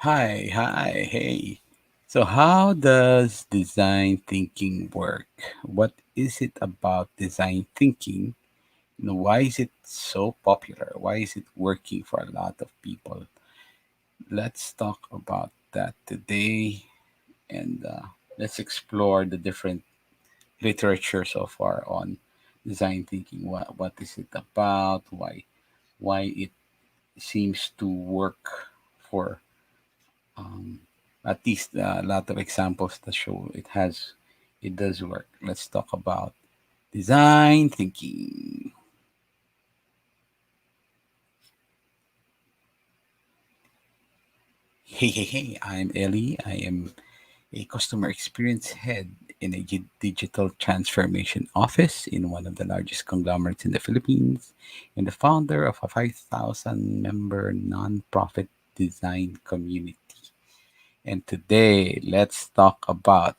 Hi, hey. So, how does design thinking work? What is it about design thinking? Why is it so popular? Why is it working for a lot of people? Let's talk about that today and let's explore the different literature so far on design thinking. What is it about? Why it seems to work for um, at least a lot of examples that show it does work. Let's talk about design thinking. Hey, I'm Ellie. I am a customer experience head in a digital transformation office in one of the largest conglomerates in the Philippines and the founder of a 5,000 member nonprofit design community. And today, let's talk about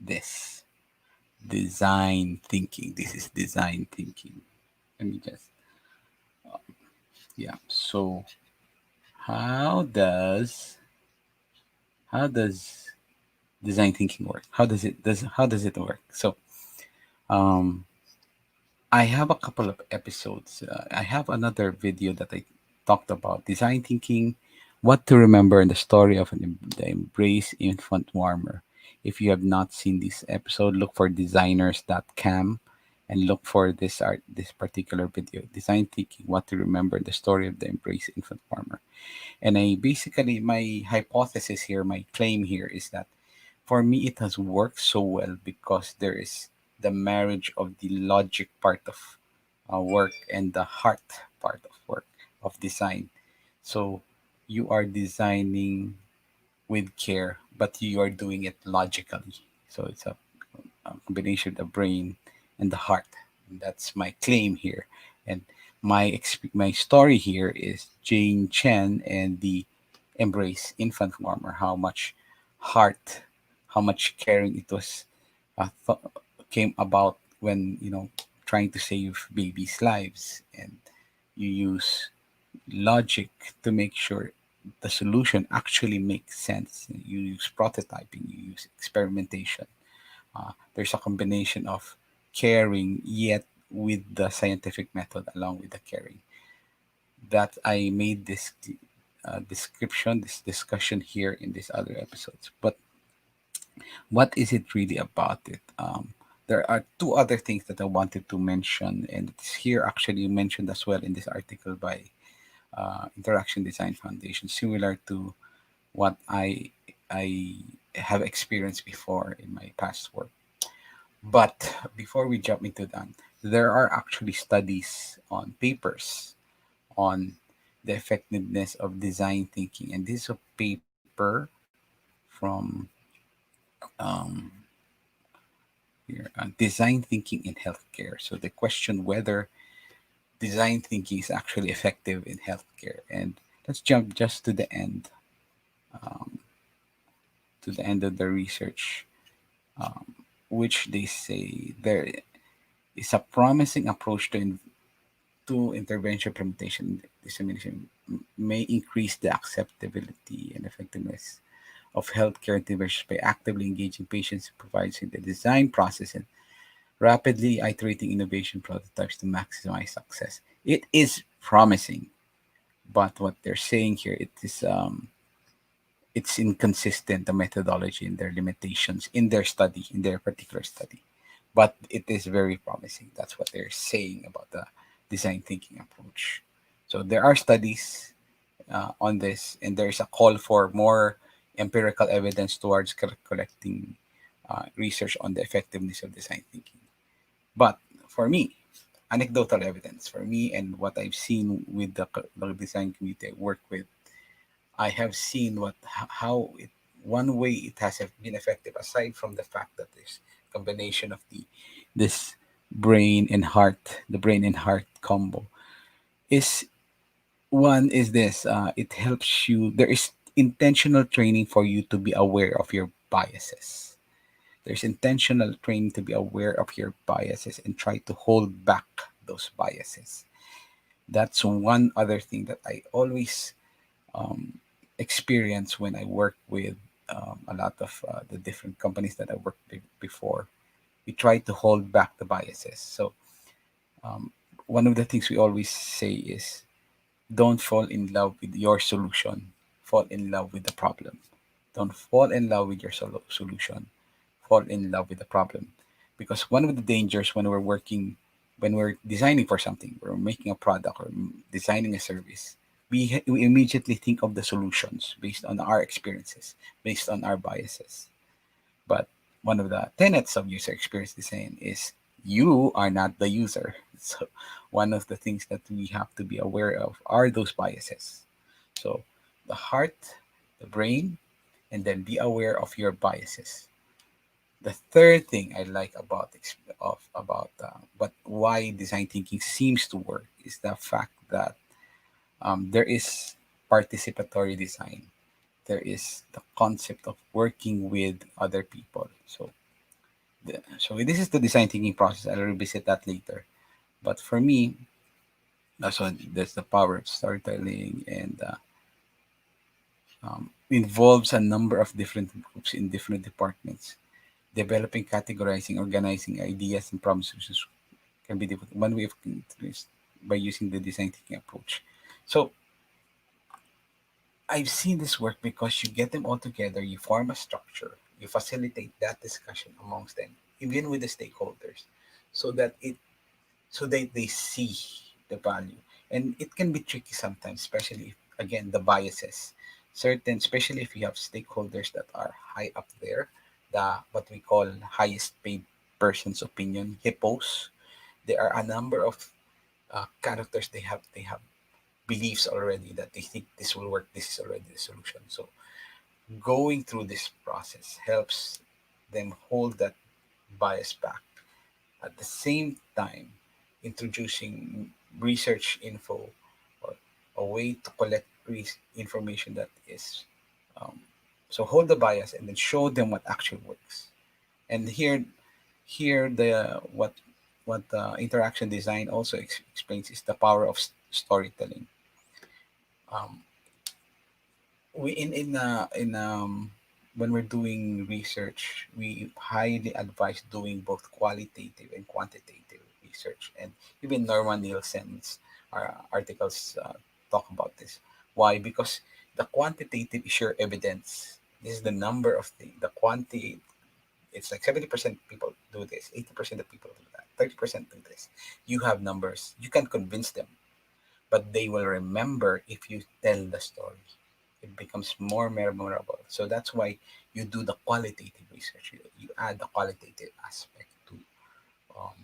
this design thinking. This is design thinking. Let me just, yeah. So, how does how does design thinking work? How does it work? So, um, I have a couple of episodes. I have another video that I talked about design thinking, what to remember in the story of the Embrace infant warmer. If you have not seen this episode, look for designers.cam and look for this particular video, design thinking, what to remember the story of the Embrace infant warmer. And I basically my hypothesis here, my claim here is that for me it has worked so well because there is the marriage of the logic part of work and the heart part of work of design. So you are designing with care, but you are doing it logically. So it's a combination of the brain and the heart. And that's my claim here. And my story here is Jane Chen and the Embrace infant warmer. How much heart, how much caring it was came about when trying to save babies' lives, and you use logic to make sure the solution actually makes sense. You use prototyping, you use experimentation. There's a combination of caring yet with the scientific method along with the caring. That I made this description, this discussion here in these other episodes. But what is it really about it? There are two other things that I wanted to mention, and it's here actually mentioned as well in this article by Interaction Design Foundation, similar to what I have experienced before in my past work. But before we jump into that, there are actually studies on papers on the effectiveness of design thinking, and this is a paper from um, here, design thinking in healthcare. So the question whether design thinking is actually effective in healthcare, and let's jump just um, to the end of the research, which they say there is a promising approach to intervention implementation dissemination may increase the acceptability and effectiveness of healthcare interventions by actively engaging patients who provides in the design process and rapidly iterating innovation prototypes to maximize success. It is promising, but what they're saying here, it's inconsistent the methodology and their limitations in their study, in their particular study. But it is very promising. That's what they're saying about the design thinking approach. So there are studies on this, and there's a call for more empirical evidence towards collecting research on the effectiveness of design thinking. But for me, anecdotal evidence for me and what I've seen with the design community I work with, I have seen how it one way it has been effective aside from the fact that this combination of this the brain and heart combo is one is this it helps you there is intentional training for you to be aware of your biases. There's intentional training to be aware of your biases and try to hold back those biases. That's one other thing that I always um, experience when I work with a lot of the different companies that I worked with before. We try to hold back the biases. So um, one of the things we always say is, don't fall in love with your solution, fall in love with the problem. Don't fall in love with your solution, fall in love with the problem. Because one of the dangers when we're working, when we're designing for something, we're making a product or designing a service, we immediately think of the solutions based on our experiences, based on our biases. But one of the tenets of user experience design is you are not the user. So one of the things that we have to be aware of are those biases. So the heart, the brain, and then be aware of your biases. The third thing I like about but why design thinking seems to work is the fact that there is participatory design. There is the concept of working with other people. So this is the design thinking process. I'll revisit that later. But for me, that's what there's the power of storytelling, and involves a number of different groups in different departments. Developing, categorizing, organizing ideas and problem solutions can be one way of this by using the design thinking approach. So I've seen this work because you get them all together, you form a structure, you facilitate that discussion amongst them, even with the stakeholders, so that they see the value. And it can be tricky sometimes, especially if, again, the biases. Certain, especially if you have stakeholders that are high up there, the what we call highest paid person's opinion, hippos. There are a number of characters. They have beliefs already that they think this will work. This is already the solution. So going through this process helps them hold that bias back. At the same time, introducing research info or a way to collect information that is um, so hold the bias and then show them what actually works. And here the what interaction design also explains is the power of storytelling. Um, we in When we're doing research, we highly advise doing both qualitative and quantitative research, and even Norman Nielsen's articles talk about this. Why? Because the quantitative is your evidence. This is the number of things. The quantity, it's like 70% people do this, 80% of people do that, 30% do this. You have numbers. You can convince them, but they will remember if you tell the story. It becomes more memorable. So that's why you do the qualitative research. You add the qualitative aspect to um,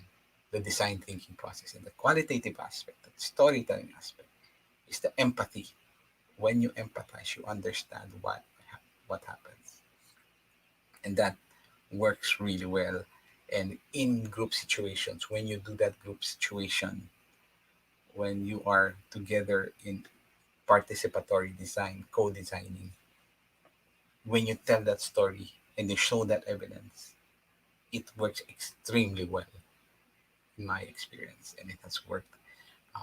the design thinking process. And the qualitative aspect, the storytelling aspect, is the empathy. When you empathize, you understand what happens, and that works really well. And in group situations, when you do that group situation, when you are together in participatory design, co-designing, when you tell that story and you show that evidence, it works extremely well in my experience, and it has worked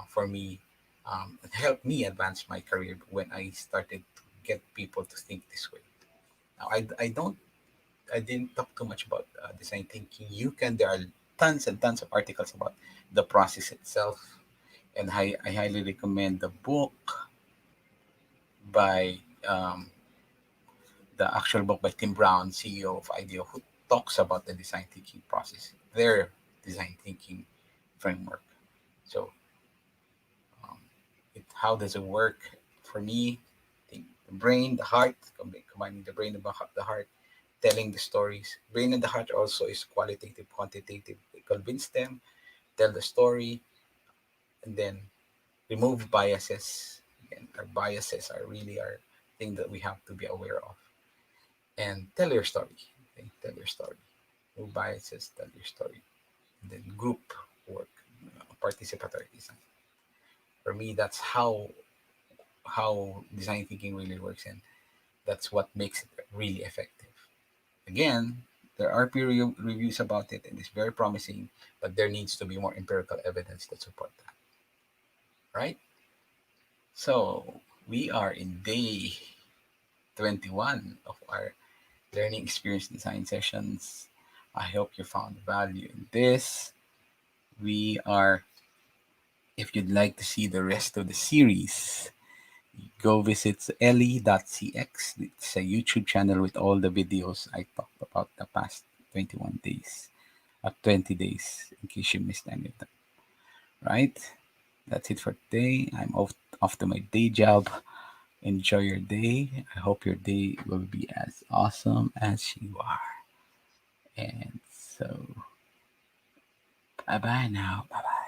for me. It helped me advance my career when I started to get people to think this way. Now, I didn't talk too much about design thinking. There are tons and tons of articles about the process itself, and I highly recommend the book by the actual book by Tim Brown, CEO of IDEO, who talks about the design thinking process, their design thinking framework. So, um, how does it work? For me, the brain, the heart, combining the brain and the heart, telling the stories. Brain and the heart also is qualitative, quantitative. We convince them, tell the story, and then remove biases. Again, our biases are really our thing that we have to be aware of. And tell your story. Okay? Tell your story. No biases, tell your story. And then group work, participatory design. For me, that's how design thinking really works, and that's what makes it really effective. Again, there are reviews about it, and it's very promising, but there needs to be more empirical evidence to support that, right? So we are in day. 21 of our learning experience design sessions. I hope you found value in this. We are, if you'd like to see the rest of the series, go visit ellie.cx. It's a YouTube channel with all the videos I talked about the past 21 days, 20 days, in case you missed any of them. Right? That's it for today. I'm off to my day job. Enjoy your day. I hope your day will be as awesome as you are. And so, bye bye now. Bye bye.